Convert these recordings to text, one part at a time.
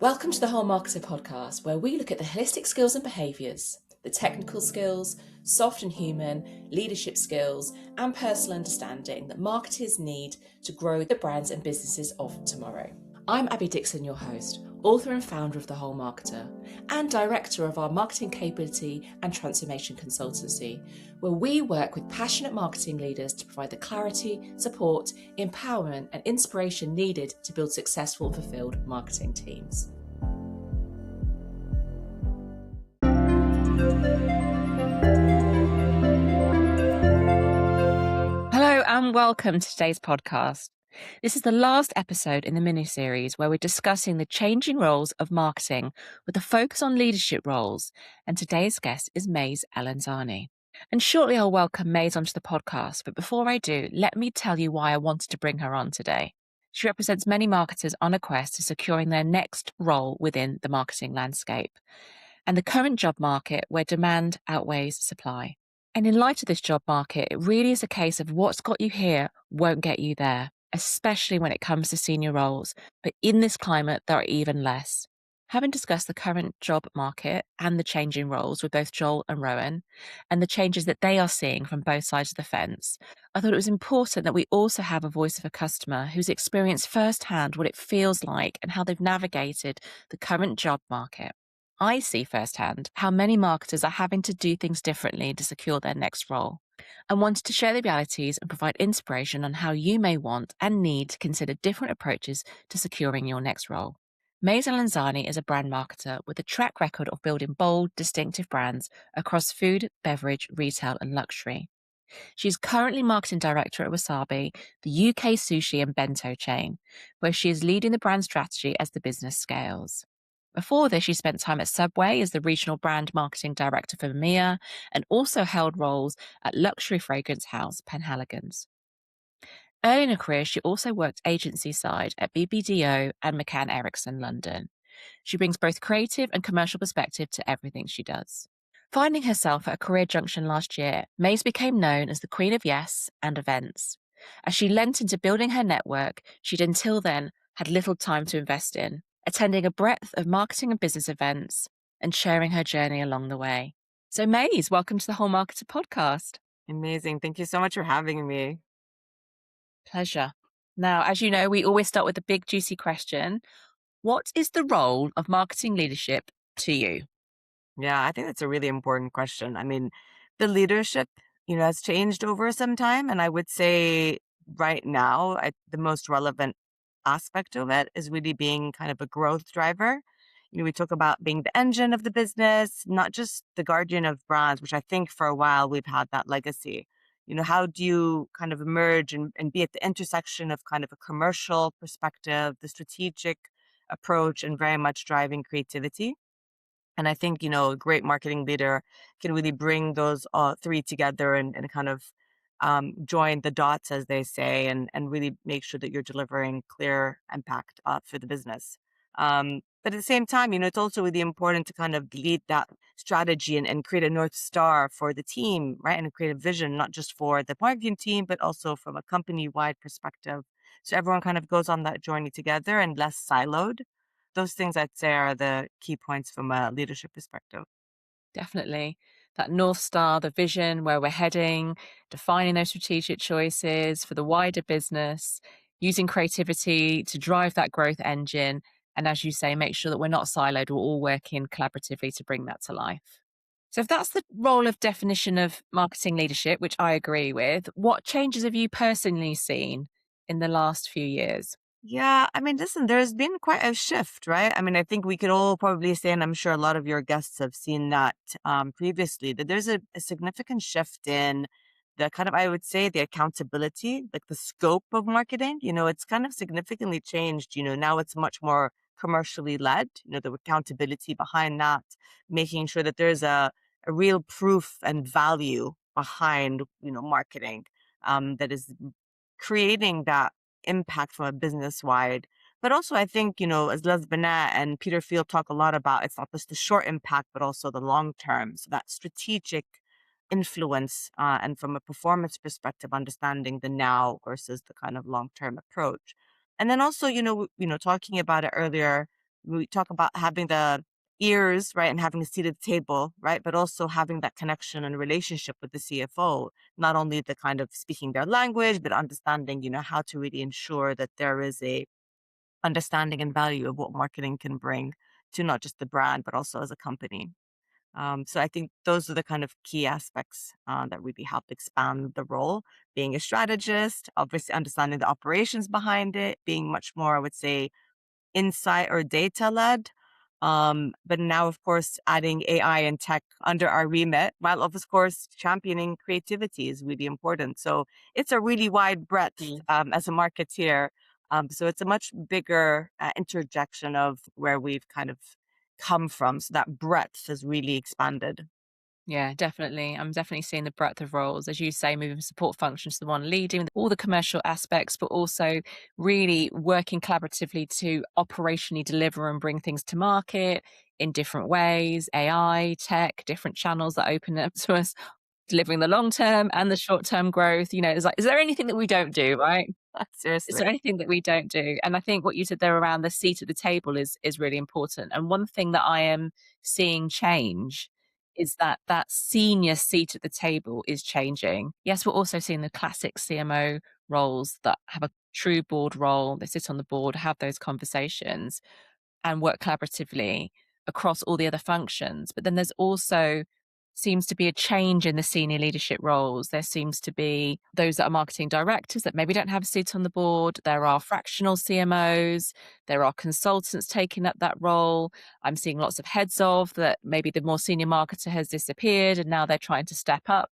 Welcome to the Whole Marketer podcast, where we look at the holistic skills and behaviours, the technical skills, soft and human, leadership skills, and personal understanding that marketers need to grow the brands and businesses of tomorrow. I'm Abby Dixon, your host, author and founder of The Whole Marketer, and director of our marketing capability and transformation consultancy, where we work with passionate marketing leaders to provide the clarity, support, empowerment, and inspiration needed to build successful and fulfilled marketing teams. Hello and welcome to today's podcast. This is the last episode in the mini-series where we're discussing the changing roles of marketing with a focus on leadership roles, and today's guest is Mays Elansari. And shortly I'll welcome Mays onto the podcast, but before I do, let me tell you why I wanted to bring her on today. She represents many marketers on a quest to securing their next role within the marketing landscape and the current job market where demand outweighs supply. And in light of this job market, it really is a case of what's got you here won't get you there, especially when it comes to senior roles. But in this climate, there are even less. Having discussed the current job market and the changing roles with both Joel and Rowan, and the changes that they are seeing from both sides of the fence, I thought it was important that we also have a voice of a customer who's experienced firsthand what it feels like and how they've navigated the current job market. I see firsthand how many marketers are having to do things differently to secure their next role, and wanted to share the realities and provide inspiration on how you may want and need to consider different approaches to securing your next role. Mays Elansari is a brand marketer with a track record of building bold, distinctive brands across food, beverage, retail, and luxury. She's currently marketing director at Wasabi, the UK sushi and bento chain, where she is leading the brand strategy as the business scales. Before this, she spent time at Subway as the regional brand marketing director for EMEA and also held roles at luxury fragrance house Penhaligon's. Early in her career, she also worked agency side at BBDO and McCann Erickson, London. She brings both creative and commercial perspective to everything she does. Finding herself at a career junction last year, Mays became known as the Queen of Yes and events. As she lent into building her network she'd until then had little time to invest in, attending a breadth of marketing and business events and sharing her journey along the way. So Mays, welcome to the Whole Marketer podcast. Amazing. Thank you so much for having me. Pleasure. Now, as you know, we always start with the big juicy question. What is the role of marketing leadership to you? Yeah, I think that's a really important question. I mean, the leadership, has changed over some time. And I would say right now, the most relevant aspect of it is really being kind of a growth driver. We talk about being the engine of the business, not just the guardian of brands, which I think for a while we've had that legacy. How do you kind of emerge and be at the intersection of kind of a commercial perspective, the strategic approach, and very much driving creativity? And I think, a great marketing leader can really bring those three together and kind of join the dots, as they say, and really make sure that you're delivering clear impact for the business. But at the same time, it's also really important to kind of lead that strategy and create a North Star for the team, right? And create a vision, not just for the marketing team, but also from a company-wide perspective. So everyone kind of goes on that journey together and less siloed. Those things I'd say are the key points from a leadership perspective. Definitely. That North Star, the vision, where we're heading, defining those strategic choices for the wider business, using creativity to drive that growth engine. And as you say, make sure that we're not siloed, we're all working collaboratively to bring that to life. So if that's the role of definition of marketing leadership, which I agree with, what changes have you personally seen in the last few years? Yeah, I mean, listen, there's been quite a shift, right? I mean, I think we could all probably say, and I'm sure a lot of your guests have seen that previously, that there's a significant shift in the kind of, I would say, the accountability, like the scope of marketing. It's kind of significantly changed. Now it's much more commercially led, the accountability behind that, making sure that there's a real proof and value behind, marketing that is creating that impact from a business wide. But also, I think, as Les Binet and Peter Field talk a lot about, it's not just the short impact, but also the long term. So that strategic influence and from a performance perspective, understanding the now versus the kind of long term approach. And then also, talking about it earlier, we talk about having the ears, right, and having a seat at the table, right, but also having that connection and relationship with the CFO, not only the kind of speaking their language, but understanding, how to really ensure that there is a understanding and value of what marketing can bring to not just the brand, but also as a company. So I think those are the kind of key aspects that really help expand the role. Being a strategist, obviously understanding the operations behind it, being much more, I would say, insight or data led. But now, of course, adding AI and tech under our remit, while of course championing creativity is really important. So it's a really wide breadth as a marketeer. So it's a much bigger interjection of where we've kind of come from. So that breadth has really expanded. Yeah, definitely. I'm definitely seeing the breadth of roles, as you say, moving from support functions to the one leading all the commercial aspects, but also really working collaboratively to operationally deliver and bring things to market in different ways, AI, tech, different channels that open up to us, delivering the long term and the short term growth. It's like, is there anything that we don't do, right? Is Seriously. there anything that we don't do? And I think what you said there around the seat at the table is really important. And one thing that I am seeing change is that senior seat at the table is changing. Yes, we're also seeing the classic CMO roles that have a true board role. They sit on the board, have those conversations and work collaboratively across all the other functions. But then there's also seems to be a change in the senior leadership roles. There seems to be those that are marketing directors that maybe don't have a seat on the board. There are fractional CMOs. There are consultants taking up that role. I'm seeing lots of heads of that maybe the more senior marketer has disappeared and now they're trying to step up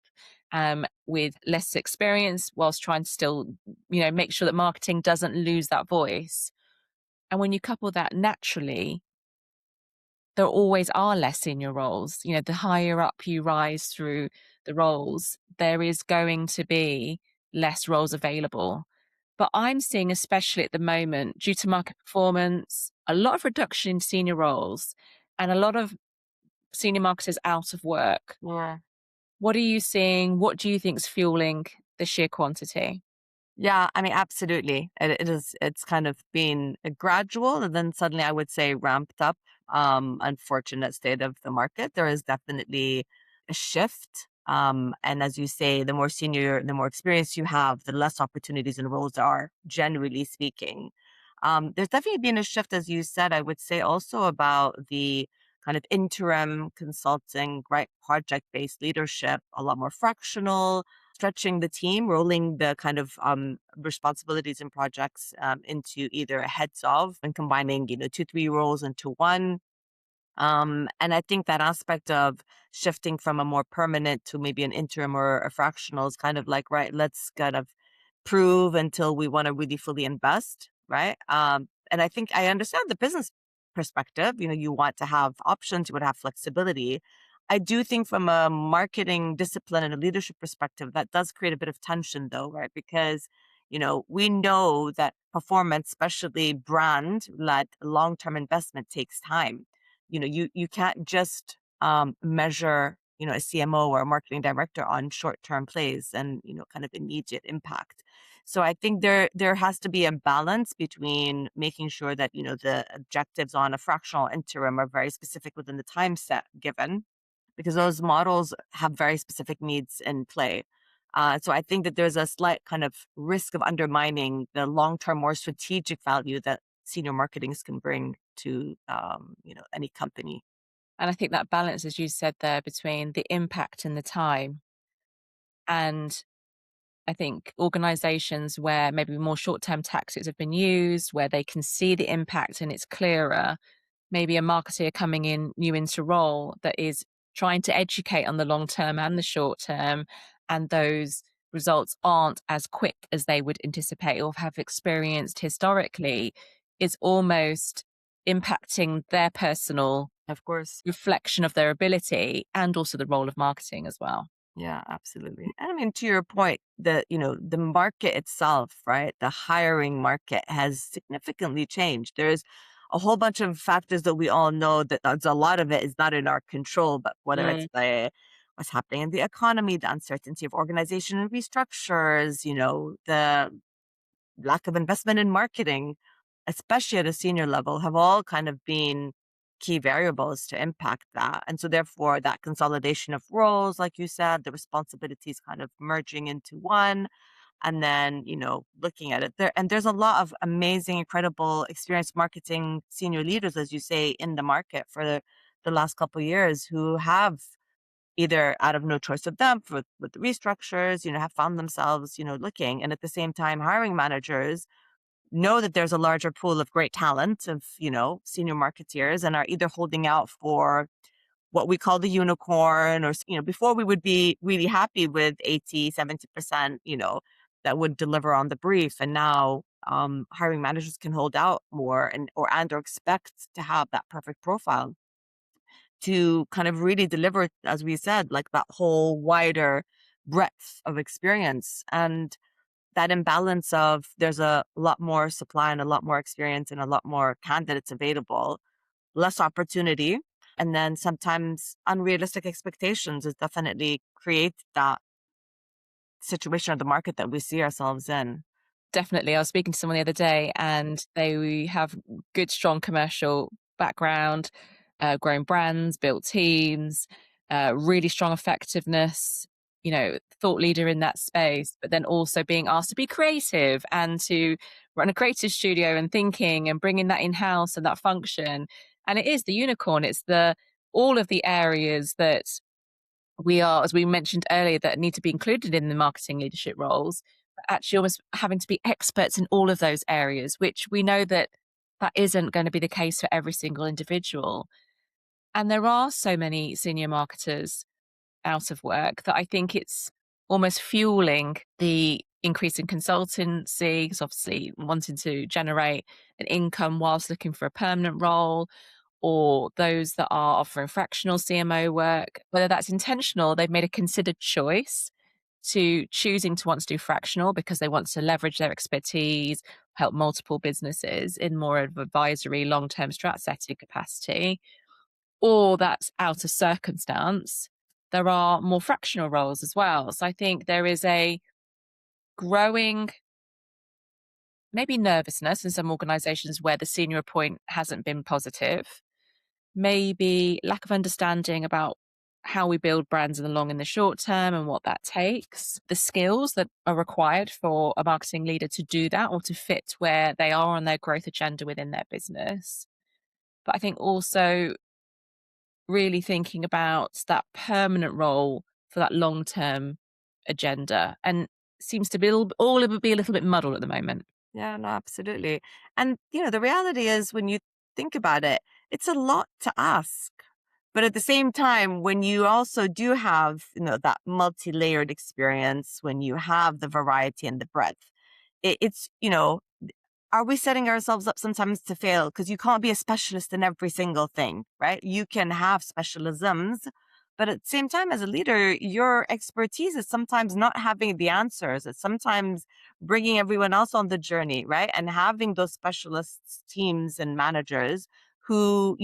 with less experience whilst trying to still, make sure that marketing doesn't lose that voice. And when you couple that naturally, there always are less senior roles. The higher up you rise through the roles, there is going to be less roles available. But I'm seeing, especially at the moment, due to market performance, a lot of reduction in senior roles and a lot of senior marketers out of work. Yeah. What are you seeing? What do you think is fueling the sheer quantity? Yeah, I mean, absolutely. It's kind of been a gradual and then suddenly I would say ramped up, unfortunate state of the market. There is definitely a shift. And as you say, the more senior, the more experience you have, the less opportunities and roles there are, generally speaking. There's definitely been a shift, as you said, I would say also about the kind of interim consulting, right? Project based leadership, a lot more fractional, stretching the team, rolling the kind of responsibilities and projects into either a heads of and combining, 2, 3 roles into one. And I think that aspect of shifting from a more permanent to maybe an interim or a fractional is kind of like, right, let's kind of prove until we want to really fully invest, right? And I think I understand the business perspective. You want to have options, you would have flexibility. I do think from a marketing discipline and a leadership perspective, that does create a bit of tension though, right? Because, we know that performance, especially brand led long term investment takes time. You can't just measure, a CMO or a marketing director on short term plays and, kind of immediate impact. So I think there has to be a balance between making sure that, the objectives on a fractional interim are very specific within the time set given, because those models have very specific needs in play. So I think that there's a slight kind of risk of undermining the long-term, more strategic value that senior marketings can bring to any company. And I think that balance, as you said there, between the impact and the time. And I think organizations where maybe more short term tactics have been used, where they can see the impact and it's clearer, maybe a marketer coming in new into role that is trying to educate on the long term and the short term, and those results aren't as quick as they would anticipate or have experienced historically, is almost impacting their personal Of course. reflection of their ability and also the role of marketing as well. Yeah, absolutely. And I mean, to your point, the market itself, right? The hiring market has significantly changed. There's a whole bunch of factors that we all know that a lot of it is not in our control, but whether it's Mm. what's happening in the economy, the uncertainty of organization and restructures, the lack of investment in marketing, especially at a senior level, have all kind of been key variables to impact that. And so, therefore, that consolidation of roles, like you said, the responsibilities kind of merging into one, and then, looking at it there. And there's a lot of amazing, incredible, experienced marketing senior leaders, as you say, in the market for the last couple of years who have either out of no choice of them with the restructures, have found themselves, looking. And at the same time, hiring managers know that there's a larger pool of great talent of, senior marketeers and are either holding out for what we call the unicorn or, before we would be really happy with 80, 70%, that would deliver on the brief. And now hiring managers can hold out more or expect to have that perfect profile to kind of really deliver, as we said, like that whole wider breadth of experience. And that imbalance of there's a lot more supply and a lot more experience and a lot more candidates available, less opportunity, and then sometimes unrealistic expectations is definitely create that situation of the market that we see ourselves in. Definitely. I was speaking to someone the other day and they have good, strong commercial background, grown brands, built teams, really strong effectiveness, thought leader in that space, but then also being asked to be creative and to run a creative studio and thinking and bringing that in house and that function. And it is the unicorn. It's all of the areas that we are, as we mentioned earlier, that need to be included in the marketing leadership roles, but actually almost having to be experts in all of those areas, which we know that that isn't going to be the case for every single individual. And there are so many senior marketers out of work that I think it's almost fueling the increase in consultancy, because obviously wanting to generate an income whilst looking for a permanent role, or those that are offering fractional CMO work, whether that's intentional, they've made a considered choice to choosing to want to do fractional because they want to leverage their expertise, help multiple businesses in more of advisory, long-term strat setting capacity, or that's out of circumstance. There are more fractional roles as well. So I think there is a growing maybe nervousness in some organizations where the senior point hasn't been positive, maybe lack of understanding about how we build brands in the long and the short term and what that takes, the skills that are required for a marketing leader to do that or to fit where they are on their growth agenda within their business. But I think also really thinking about that permanent role for that long term agenda, and seems to be all it would be a little bit muddled at the moment. Yeah, no, absolutely. And, the reality is when you think about it, it's a lot to ask. But at the same time, when you also do have, that multi-layered experience, when you have the variety and the breadth, it's, are we setting ourselves up sometimes to fail? Because you can't be a specialist in every single thing, right? You can have specialisms, but at the same time, as a leader, your expertise is sometimes not having the answers. It's sometimes bringing everyone else on the journey, right? And having those specialists, teams, and managers who,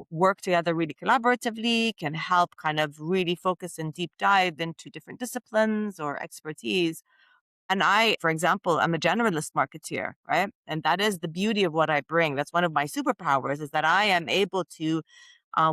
work together really collaboratively, can help kind of really focus and deep dive into different disciplines or expertise. And I, for example, I'm a generalist marketeer, right? And that is the beauty of what I bring. That's one of my superpowers is that I am able to,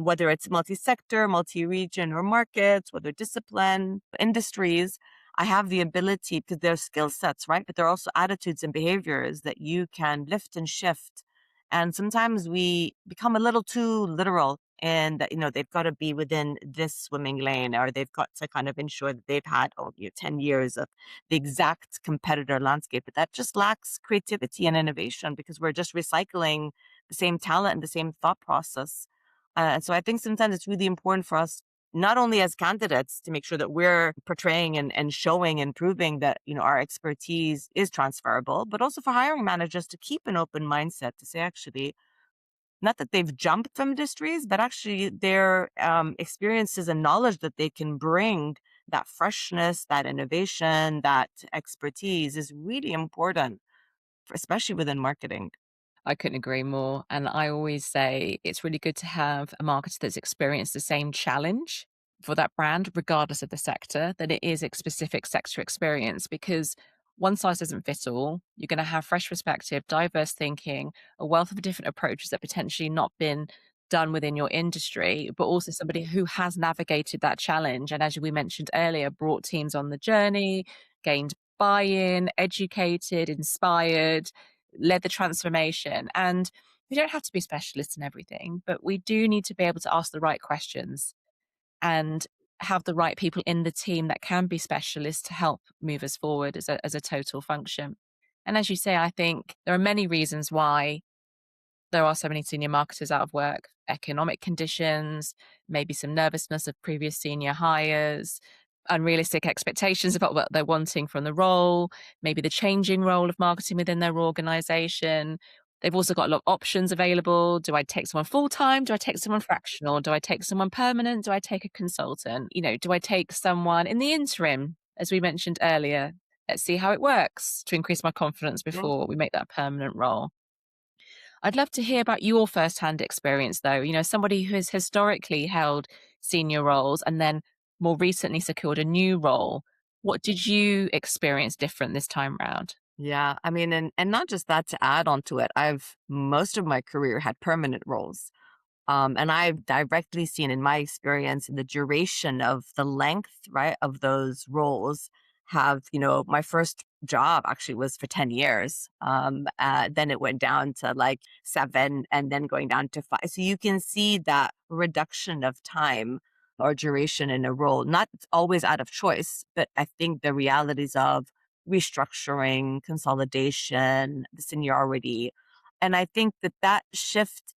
whether it's multi-sector, multi-region or markets, whether discipline, industries, I have the ability because they're skill sets, right? But they're also attitudes and behaviors that you can lift and shift. And sometimes we become a little too literal and that, they've got to be within this swimming lane or they've got to kind of ensure that they've had 10 years of the exact competitor landscape, but that just lacks creativity and innovation because we're just recycling the same talent and the same thought process. And so I think sometimes it's really important for us, not only as candidates, to make sure that we're portraying and showing and proving that, our expertise is transferable, but also for hiring managers to keep an open mindset to say, actually, not that they've jumped from industries, but actually their experiences and knowledge that they can bring, that freshness, that innovation, that expertise is really important, especially within marketing. I couldn't agree more. And I always say it's really good to have a marketer that's experienced the same challenge for that brand, regardless of the sector, that it is a specific sector experience, because one size doesn't fit all. You're going to have fresh perspective, diverse thinking, a wealth of different approaches that potentially not been done within your industry, but also somebody who has navigated that challenge. And as we mentioned earlier, brought teams on the journey, gained buy in, educated, inspired, led the transformation. And we don't have to be specialists in everything, but we do need to be able to ask the right questions and have the right people in the team that can be specialists to help move us forward as a total function. And as you say, I think there are many reasons why there are so many senior marketers out of work: economic conditions, maybe some nervousness of previous senior hires, unrealistic expectations about what they're wanting from the role, maybe the changing role of marketing within their organization. They've also got a lot of options available. Do I take someone full time? Do I take someone fractional? Do I take someone permanent? Do I take a consultant? Do I take someone in the interim, as we mentioned earlier? Let's see how it works to increase my confidence Yeah. before we make that a permanent role. I'd love to hear about your firsthand experience, though. Somebody who has historically held senior roles and then more recently secured a new role. What did you experience different this time round? Yeah, I mean, and not just that, to add on to it, I've most of my career had permanent roles. And I've directly seen in my experience the duration of the length, right, of those roles have, my first job actually was for 10 years. Then it went down to like 7 and then going down to 5. So you can see that reduction of time or duration in a role, not always out of choice, but I think the realities of restructuring, consolidation, the seniority. And I think that that shift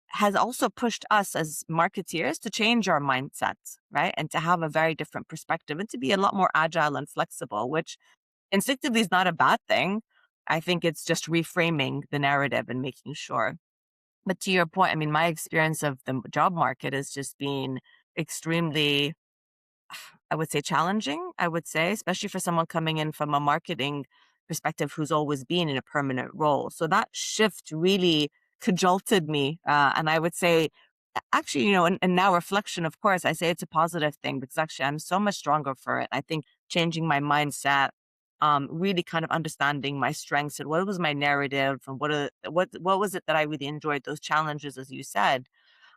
has also pushed us as marketeers to change our mindsets, right? And to have a very different perspective and to be a lot more agile and flexible, which instinctively is not a bad thing. I think it's just reframing the narrative and making sure. But to your point, I mean, my experience of the job market has just been extremely, I would say, challenging, I would say, especially for someone coming in from a marketing perspective who's always been in a permanent role. So that shift really cajolted me. And I would say, actually, and now reflection, of course, I say it's a positive thing because actually I'm so much stronger for it. I think changing my mindset, really kind of understanding my strengths and what was my narrative and what was it that I really enjoyed, those challenges, as you said,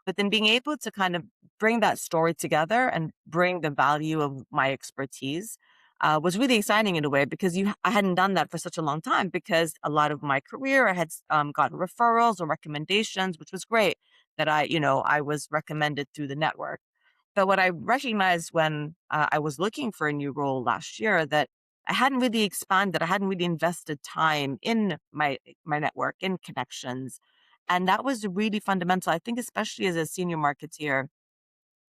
but then being able to kind of bring that story together and bring the value of my expertise was really exciting in a way because I hadn't done that for such a long time because a lot of my career I had gotten referrals or recommendations, which was great that I was recommended through the network. But what I recognized when I was looking for a new role last year that I hadn't really expanded, I hadn't really invested time in my network, in connections, and that was really fundamental. I think especially as a senior marketeer,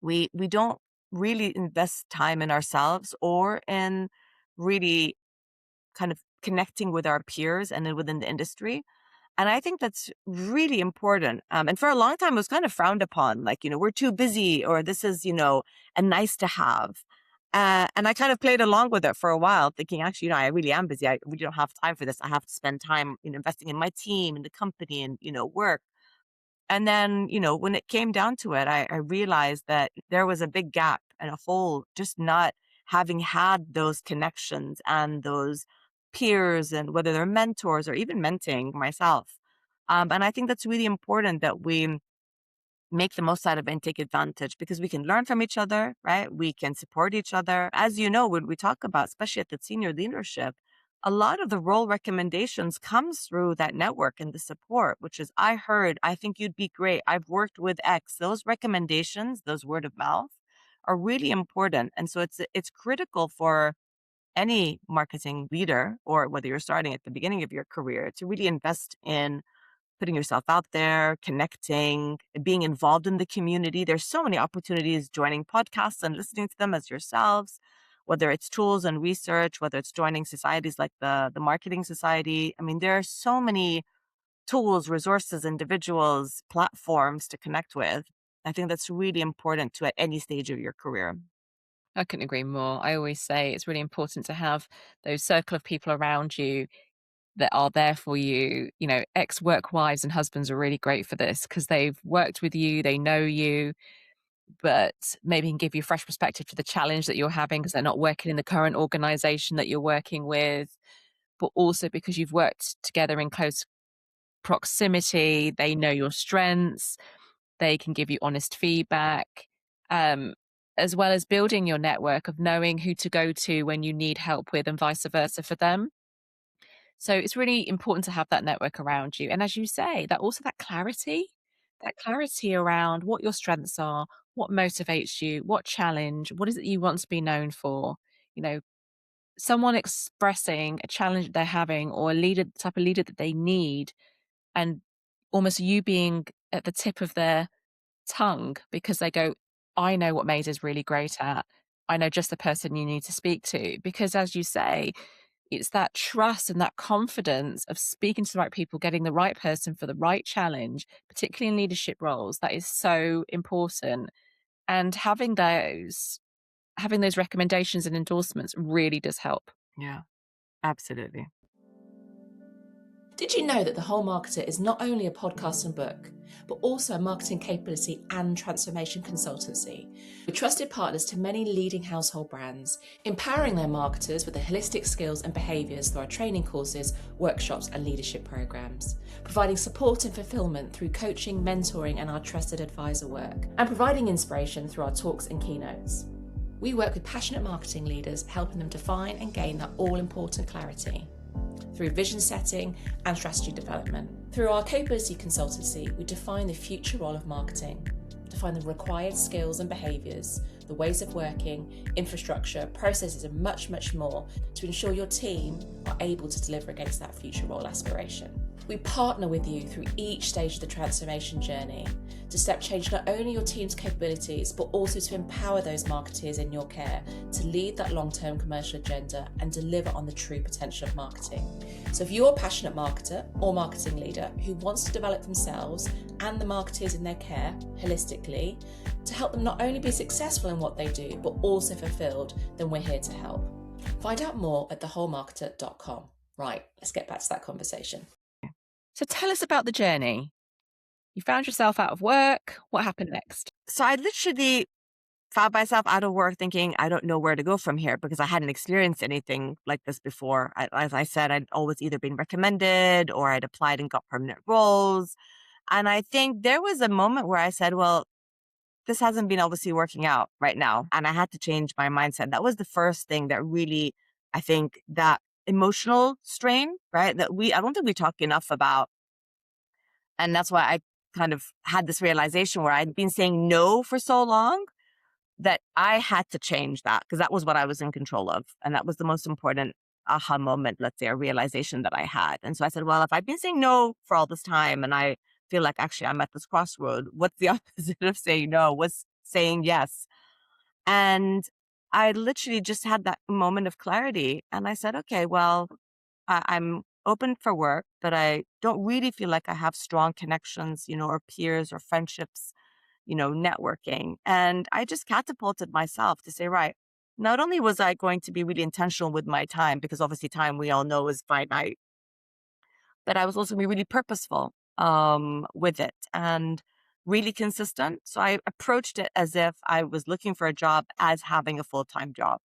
we don't really invest time in ourselves or in really kind of connecting with our peers and then within the industry. And I think that's really important. And for a long time, it was kind of frowned upon, like, we're too busy, or this is, a nice to have. And I kind of played along with it for a while, thinking, actually, I really am busy. I really don't have time for this. I have to spend time, investing in my team, in the company, and, work. And then, when it came down to it, I realized that there was a big gap and a hole, just not having had those connections and those peers, and whether they're mentors or even mentoring myself. And I think that's really important that we make the most out of it and take advantage because we can learn from each other, right? We can support each other. As you know, when we talk about, especially at the senior leadership, a lot of the role recommendations comes through that network and the support, which is, I heard, I think you'd be great. I've worked with X. Those recommendations, those word of mouth are really important. And so it's critical for any marketing leader, or whether you're starting at the beginning of your career, to really invest in putting yourself out there, connecting, being involved in the community. There's so many opportunities joining podcasts and listening to them as yourselves, whether it's tools and research, whether it's joining societies like the Marketing Society. I mean, there are so many tools, resources, individuals, platforms to connect with. I think that's really important to at any stage of your career. I couldn't agree more. I always say it's really important to have those circle of people around you that are there for you. Ex-work wives and husbands are really great for this because they've worked with you, they know you, but maybe can give you fresh perspective to the challenge that you're having because they're not working in the current organization that you're working with. but also because you've worked together in close proximity. They know your strengths, they can give you honest feedback, um, as well as building your network of knowing who to go to when you need help with, and vice versa for them. So it's really important to have that network around you. And as you say, that clarity around what your strengths are, what motivates you, what challenge, what is it you want to be known for? You know, someone expressing a challenge that they're having, or a leader, the type of leader that they need, and almost you being at the tip of their tongue because they go, I know what Mays is really great at. I know just the person you need to speak to. Because as you say, it's that trust and that confidence of speaking to the right people, getting the right person for the right challenge, particularly in leadership roles, that is so important. And having those recommendations and endorsements really does help. Yeah, absolutely. Did you know that The Whole Marketer is not only a podcast and book, but also a marketing capability and transformation consultancy with trusted partners to many leading household brands, empowering their marketers with the holistic skills and behaviours through our training courses, workshops and leadership programs, providing support and fulfilment through coaching, mentoring and our trusted advisor work, and providing inspiration through our talks and keynotes. We work with passionate marketing leaders, helping them define and gain that all-important clarity through vision setting and strategy development. Through our capability consultancy, we define the future role of marketing, define the required skills and behaviours, the ways of working, infrastructure, processes, and much, much more to ensure your team are able to deliver against that future role aspiration. We partner with you through each stage of the transformation journey to step change not only your team's capabilities, but also to empower those marketeers in your care to lead that long-term commercial agenda and deliver on the true potential of marketing. So if you're a passionate marketer or marketing leader who wants to develop themselves and the marketeers in their care holistically to help them not only be successful in what they do, but also fulfilled, then we're here to help. Find out more at thewholemarketer.com. Right, let's get back to that conversation. So tell us about the journey. You found yourself out of work. What happened next? So I literally found myself out of work thinking, I don't know where to go from here because I hadn't experienced anything like this before. As I said, I'd always either been recommended or I'd applied and got permanent roles. And I think there was a moment where I said, well, this hasn't been obviously working out right now. And I had to change my mindset. That was the first thing that really, I think, that emotional strain, right? I don't think we talk enough about. And that's why I kind of had this realization where I'd been saying no for so long that I had to change that because that was what I was in control of. And that was the most important aha moment, let's say, a realization that I had. And so I said, well, if I've been saying no for all this time and I feel like actually I'm at this crossroad, what's the opposite of saying no? What's saying yes? And I literally just had that moment of clarity. And I said, okay, well, I'm open for work, but I don't really feel like I have strong connections, or peers or friendships, networking. And I just catapulted myself to say, right, not only was I going to be really intentional with my time, because obviously time we all know is finite, but I was also be really purposeful with it and really consistent. So I approached it as if I was looking for a job as having a full-time job.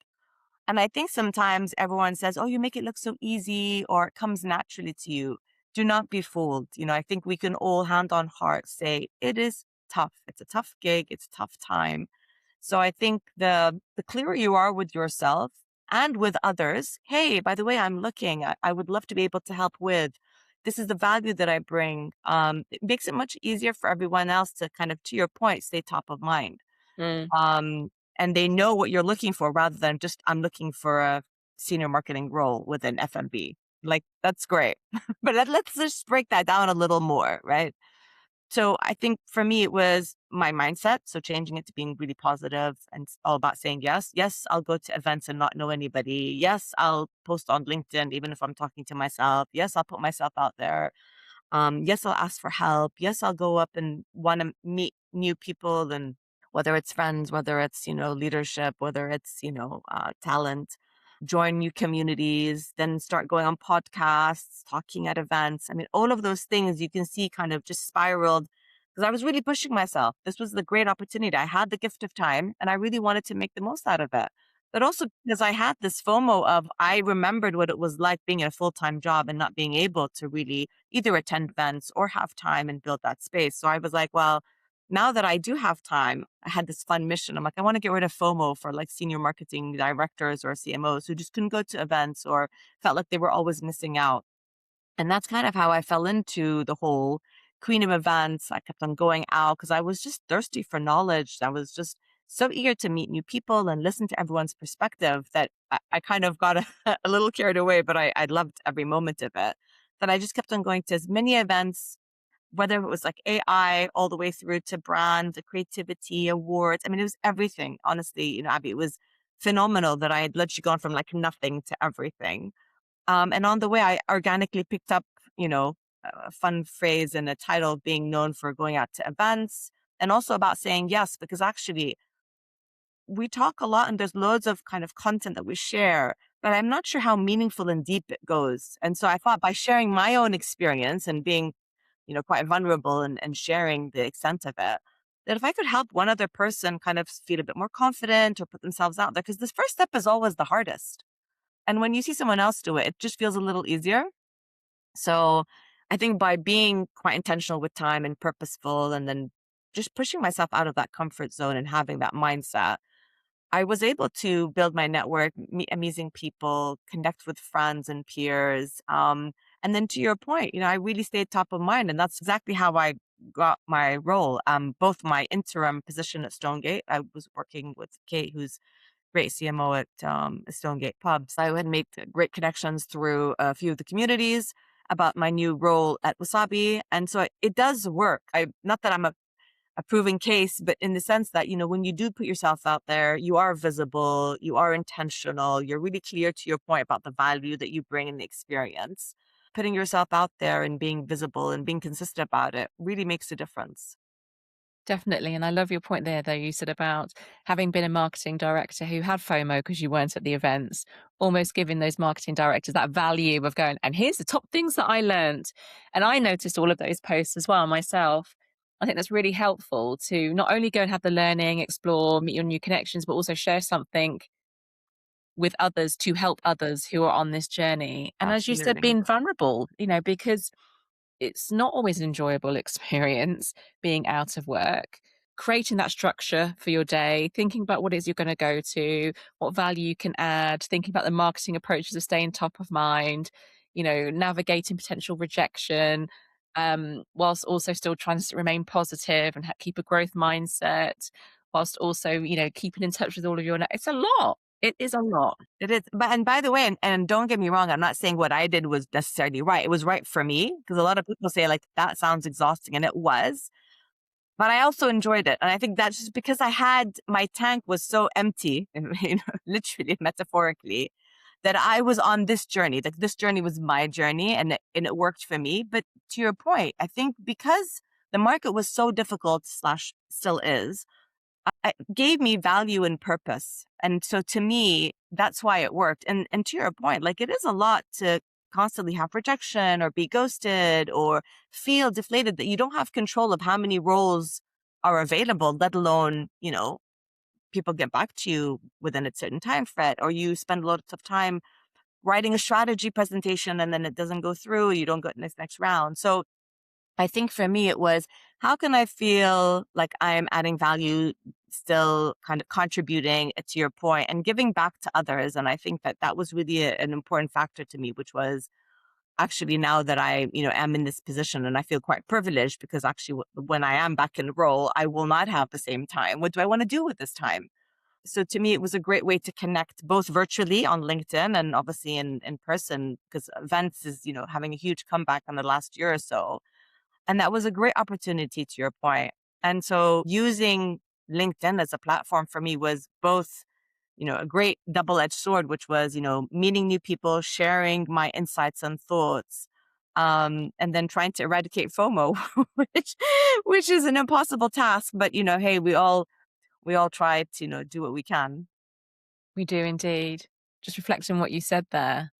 And I think sometimes everyone says, oh, you make it look so easy or it comes naturally to you. Do not be fooled. I think we can all hand on heart say it is tough. It's a tough gig. It's a tough time. So I think the clearer you are with yourself and with others, hey, by the way, I'm looking, I would love to be able to help with. This is the value that I bring. It makes it much easier for everyone else to kind of, to your point, stay top of mind. Mm. And they know what you're looking for rather than just, I'm looking for a senior marketing role within FMB. Like, that's great. But let's just break that down a little more, right? So I think for me, it was my mindset. So changing it to being really positive and it's all about saying yes. Yes, I'll go to events and not know anybody. Yes, I'll post on LinkedIn, even if I'm talking to myself. Yes, I'll put myself out there. Yes, I'll ask for help. Yes, I'll go up and want to meet new people, and whether it's friends, whether it's, leadership, whether it's, talent, join new communities, then start going on podcasts, talking at events. I mean, all of those things you can see kind of just spiraled because I was really pushing myself. This was the great opportunity. I had the gift of time and I really wanted to make the most out of it. but also because I had this FOMO of I remembered what it was like being in a full-time job and not being able to really either attend events or have time and build that space. So I was like, well, now that I do have time, I had this fun mission. I'm like, I want to get rid of FOMO for like senior marketing directors or CMOs who just couldn't go to events or felt like they were always missing out. And that's kind of how I fell into the whole queen of events. I kept on going out because I was just thirsty for knowledge. I was just so eager to meet new people and listen to everyone's perspective that I kind of got a little carried away, but I loved every moment of it. That I just kept on going to as many events, whether it was like AI all the way through to brand, the creativity, awards. I mean, it was everything. Honestly, Abby, it was phenomenal that I had literally gone from like nothing to everything. And on the way, I organically picked up, you know, a fun phrase and a title being known for going out to events and also about saying yes, because actually we talk a lot and there's loads of kind of content that we share, but I'm not sure how meaningful and deep it goes. And so I thought by sharing my own experience and being, quite vulnerable and sharing the extent of it, that if I could help one other person kind of feel a bit more confident or put themselves out there, because this first step is always the hardest. And when you see someone else do it, it just feels a little easier. So I think by being quite intentional with time and purposeful and then just pushing myself out of that comfort zone and having that mindset, I was able to build my network, meet amazing people, connect with friends and peers. And then to your point, I really stayed top of mind. And that's exactly how I got my role. Both my interim position at Stonegate, I was working with Kate, who's great CMO at Stonegate Pubs. I had made great connections through a few of the communities about my new role at Wasabi. And so it does work. Not that I'm a proven case, but in the sense that, when you do put yourself out there, you are visible, you are intentional, you're really clear to your point about the value that you bring in the experience. Putting yourself out there and being visible and being consistent about it really makes a difference. Definitely. And I love your point there, though, you said about having been a marketing director who had FOMO because you weren't at the events, almost giving those marketing directors that value of going, and here's the top things that I learned. And I noticed all of those posts as well myself. I think that's really helpful to not only go and have the learning, explore, meet your new connections, but also share something with others to help others who are on this journey. And as you said, Absolutely. being vulnerable, because it's not always an enjoyable experience being out of work. Creating that structure for your day, thinking about what it is you're going to go to, what value you can add, thinking about the marketing approaches of staying top of mind, navigating potential rejection, whilst also still trying to remain positive and keep a growth mindset, whilst also, keeping in touch with all of your. It's a lot. It is a lot. It is. But and by the way, and don't get me wrong, I'm not saying what I did was necessarily right. It was right for me because a lot of people say like that sounds exhausting and it was, but I also enjoyed it. And I think that's just because I had my tank was so empty, literally metaphorically, that I was on this journey. Like this journey was my journey and it worked for me. But to your point, I think because the market was so difficult slash still is, it gave me value and purpose. And so to me, that's why it worked. And to your point, like it is a lot to constantly have rejection or be ghosted or feel deflated that you don't have control of how many roles are available, let alone, people get back to you within a certain time frame, or you spend a lot of time writing a strategy presentation and then it doesn't go through, you don't go to next round. So I think for me, it was how can I feel like I'm adding value, still kind of contributing to your point and giving back to others. And I think that that was really an important factor to me, which was actually now that I, am in this position and I feel quite privileged because actually when I am back in the role, I will not have the same time. What do I want to do with this time? So to me, it was a great way to connect both virtually on LinkedIn and obviously in person because events is, having a huge comeback in the last year or so. And that was a great opportunity to your point. And so using LinkedIn as a platform for me was both, a great double-edged sword, which was, meeting new people, sharing my insights and thoughts, and then trying to eradicate FOMO, which is an impossible task. But hey, we all try to, do what we can. We do indeed. Just reflecting on what you said there.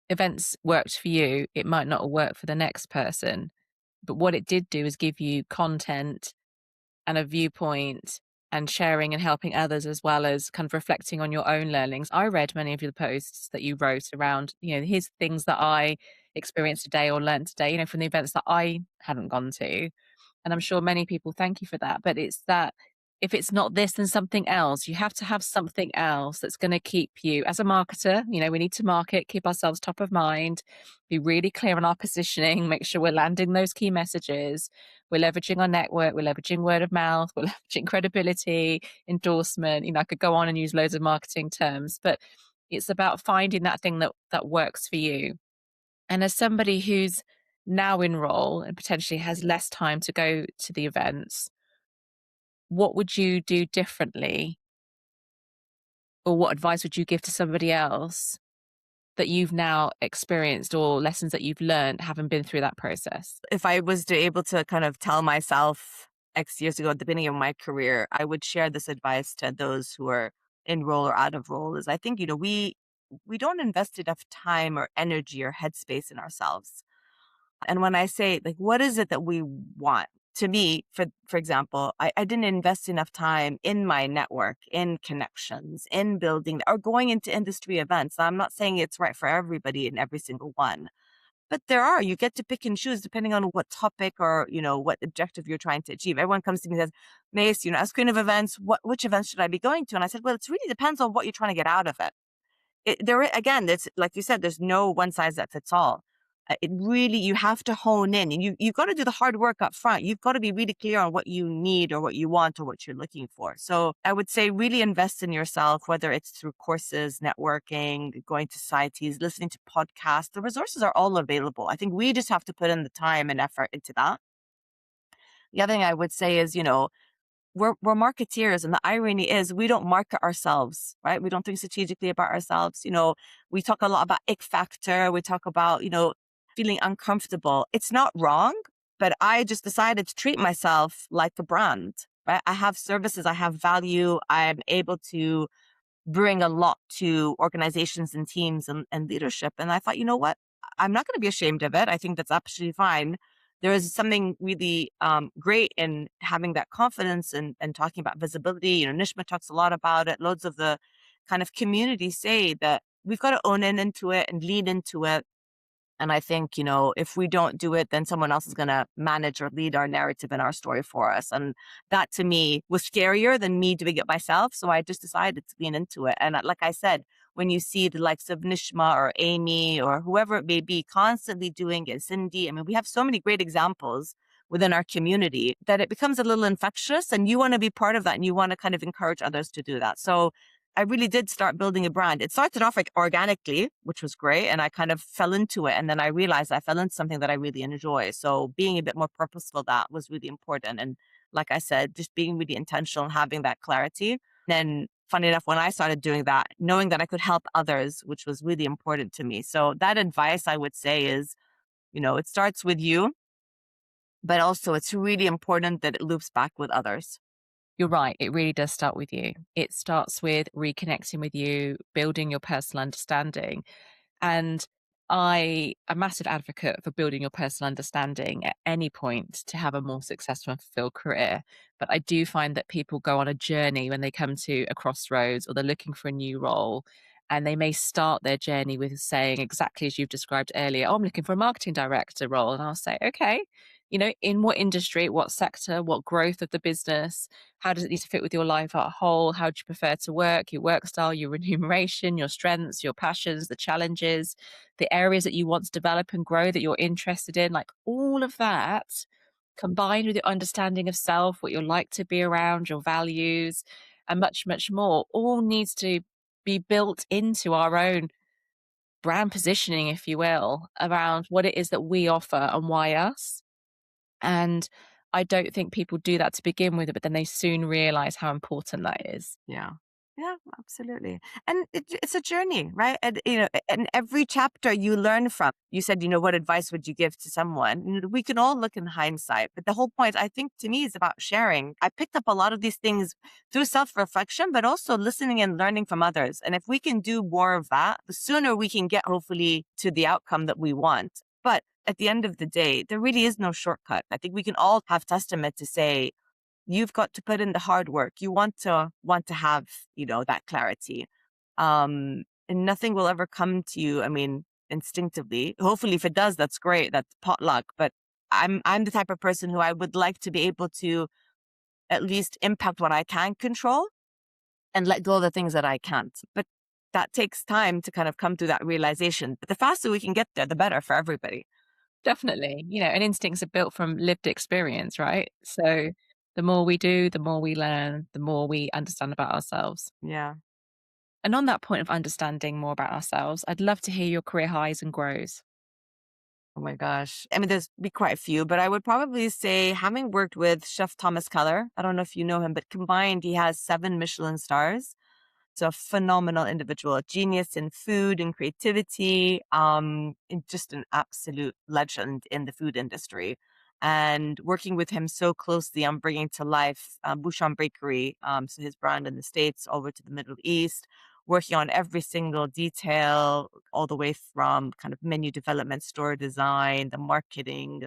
Events worked for you, it might not work for the next person. But what it did do is give you content and a viewpoint and sharing and helping others, as well as kind of reflecting on your own learnings. I read many of your posts that you wrote around, here's things that I experienced today or learned today, from the events that I hadn't gone to. And I'm sure many people thank you for that. But it's that if it's not this, then something else. You have to have something else that's going to keep you as a marketer. We need to market, keep ourselves top of mind, be really clear on our positioning, make sure we're landing those key messages. We're leveraging our network, we're leveraging word of mouth, we're leveraging credibility, endorsement. I could go on and use loads of marketing terms, but it's about finding that thing that works for you. And as somebody who's now in role and potentially has less time to go to the events, what would you do differently? Or what advice would you give to somebody else that you've now experienced, or lessons that you've learned having been through that process? If I was to able to kind of tell myself X years ago at the beginning of my career, I would share this advice to those who are in role or out of role. Is I think, we don't invest enough time or energy or headspace in ourselves. And when I say, like, what is it that we want? To me, for example, I didn't invest enough time in my network, in connections, in building or going into industry events. I'm not saying it's right for everybody in every single one, but you get to pick and choose depending on what topic or, what objective you're trying to achieve. Everyone comes to me and says, Mace, as queen of events, which events should I be going to? And I said, well, it really depends on what you're trying to get out of it. Again, it's like you said, there's no one size that fits all. It really, you have to hone in, and you've got to do the hard work up front. You've got to be really clear on what you need or what you want or what you're looking for. So I would say really invest in yourself, whether it's through courses, networking, going to societies, listening to podcasts. The resources are all available. I think we just have to put in the time and effort into that. The other thing I would say is, we're marketeers, and the irony is we don't market ourselves, right? We don't think strategically about ourselves. We talk a lot about ick factor. We talk about, feeling uncomfortable. It's not wrong, but I just decided to treat myself like a brand, right? I have services, I have value. I'm able to bring a lot to organizations and teams and leadership. And I thought, you know what? I'm not going to be ashamed of it. I think that's absolutely fine. There is something really great in having that confidence and talking about visibility. Nishma talks a lot about it. Loads of the kind of communities say that we've got to own into it and lean into it. And I think, if we don't do it, then someone else is going to manage or lead our narrative and our story for us. And that to me was scarier than me doing it myself. So I just decided to lean into it. And like I said, when you see the likes of Nishma or Amy or whoever it may be constantly doing it, Cindy, I mean, we have so many great examples within our community that it becomes a little infectious, and you want to be part of that and you want to kind of encourage others to do that. So I really did start building a brand. It started off like organically, which was great. And I kind of fell into it. And then I realized I fell into something that I really enjoy. So being a bit more purposeful, that was really important. And like I said, just being really intentional and having that clarity. Then funny enough, when I started doing that, knowing that I could help others, which was really important to me. So that advice I would say is, it starts with you, but also it's really important that it loops back with others. You're right. It really does start with you. It starts with reconnecting with you, building your personal understanding. And I'm a massive advocate for building your personal understanding at any point to have a more successful and fulfilled career. But I do find that people go on a journey when they come to a crossroads or they're looking for a new role. And they may start their journey with saying exactly as you've described earlier, oh, I'm looking for a marketing director role. And I'll say, okay, in what industry, what sector, what growth of the business, how does it need to fit with your life at a whole? How do you prefer to work, your work style, your remuneration, your strengths, your passions, the challenges, the areas that you want to develop and grow that you're interested in, like all of that combined with your understanding of self, what you like to be around, your values, and much, much more, all needs to be built into our own brand positioning, if you will, around what it is that we offer and why us. And I don't think people do that to begin with, but then they soon realize how important that is. Yeah. Yeah, absolutely. And it's a journey, right? And, and every chapter you learn from. You said, what advice would you give to someone? We can all look in hindsight, but the whole point, I think, to me is about sharing. I picked up a lot of these things through self-reflection, but also listening and learning from others. And if we can do more of that, the sooner we can get, hopefully, to the outcome that we want. But at the end of the day, there really is no shortcut. I think we can all have testament to say, you've got to put in the hard work. You want to have, that clarity. And nothing will ever come to you, I mean, instinctively. Hopefully if it does, that's great. That's potluck. But I'm the type of person who I would like to be able to at least impact what I can control and let go of the things that I can't. But that takes time to kind of come to that realization. But the faster we can get there, the better for everybody. Definitely. And instincts are built from lived experience, right? So the more we do, the more we learn, the more we understand about ourselves. Yeah. And on that point of understanding more about ourselves, I'd love to hear your career highs and grows. Oh my gosh. I mean, there's be quite a few, but I would probably say having worked with Chef Thomas Keller, I don't know if you know him, but combined, he has 7 Michelin stars. So a phenomenal individual, a genius in food and creativity, and just an absolute legend in the food industry. And working with him so closely on bringing to life Bouchon Bakery, so his brand in the States over to the Middle East, working on every single detail, all the way from kind of menu development, store design, the marketing.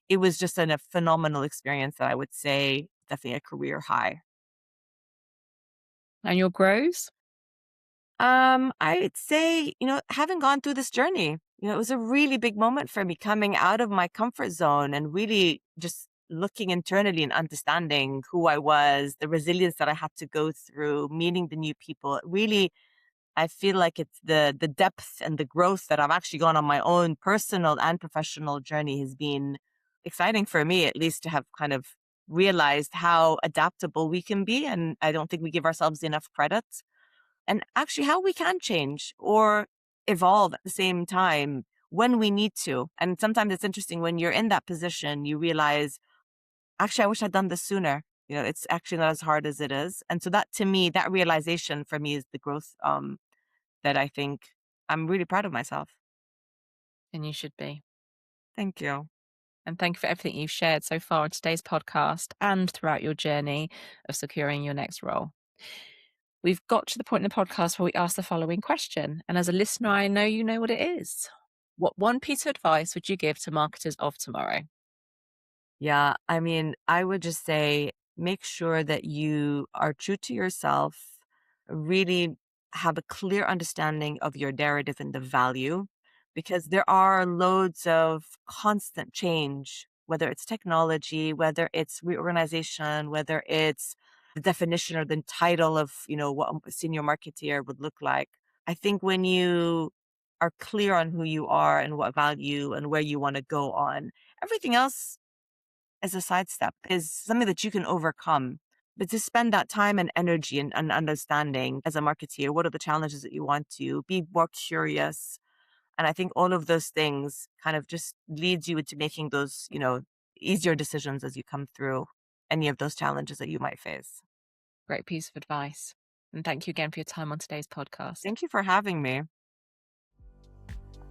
It was just a phenomenal experience that I would say definitely a career high. And your grows? I'd say, having gone through this journey, it was a really big moment for me coming out of my comfort zone and really just looking internally and understanding who I was, the resilience that I had to go through, meeting the new people. Really, I feel like it's the depth and the growth that I've actually gone on my own personal and professional journey has been exciting for me, at least to have kind of realized how adaptable we can be. And I don't think we give ourselves enough credit and actually how we can change or evolve at the same time when we need to. And sometimes it's interesting when you're in that position, you realize, actually, I wish I'd done this sooner. It's actually not as hard as it is. And so that to me, that realization for me is the growth that I think I'm really proud of myself. And you should be. Thank you. And thank you for everything you've shared so far in today's podcast and throughout your journey of securing your next role. We've got to the point in the podcast where we ask the following question. And as a listener, I know you know what it is. What one piece of advice would you give to marketers of tomorrow? Yeah, I mean, I would just say make sure that you are true to yourself, really have a clear understanding of your narrative and the value, because there are loads of constant change, whether it's technology, whether it's reorganization, whether it's the definition or the title of, what a senior marketeer would look like. I think when you are clear on who you are and what value and where you want to go on, everything else as a sidestep is something that you can overcome. But to spend that time and energy and understanding as a marketeer, what are the challenges that you want to be more curious? And I think all of those things kind of just leads you into making those, easier decisions as you come through any of those challenges that you might face. Great piece of advice. And thank you again for your time on today's podcast. Thank you for having me.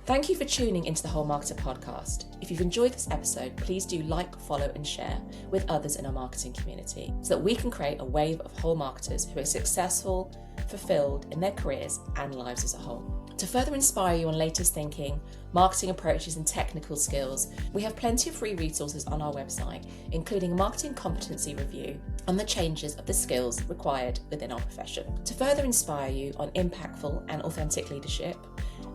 Thank you for tuning into the Whole Marketer podcast. If you've enjoyed this episode, please do like, follow, and share with others in our marketing community so that we can create a wave of whole marketers who are successful, fulfilled in their careers and lives as a whole. To further inspire you on latest thinking, marketing approaches, and technical skills, we have plenty of free resources on our website, including a marketing competency review on the changes of the skills required within our profession. To further inspire you on impactful and authentic leadership,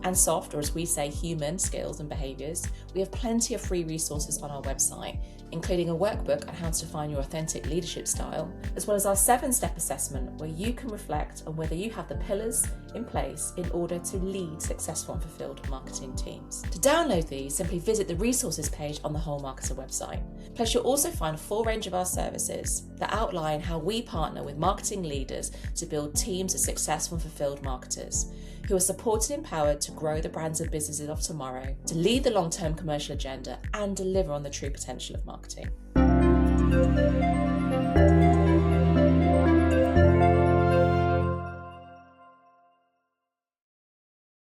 and soft, or as we say, human skills and behaviours, we have plenty of free resources on our website, including a workbook on how to define your authentic leadership style, as well as our 7-step assessment where you can reflect on whether you have the pillars in place in order to lead successful and fulfilled marketing teams. To download these, simply visit the resources page on the Whole Marketer website. Plus, you'll also find a full range of our services that outline how we partner with marketing leaders to build teams of successful and fulfilled marketers who are supported and empowered to grow the brands and businesses of tomorrow, to lead the long-term commercial agenda and deliver on the true potential of marketing.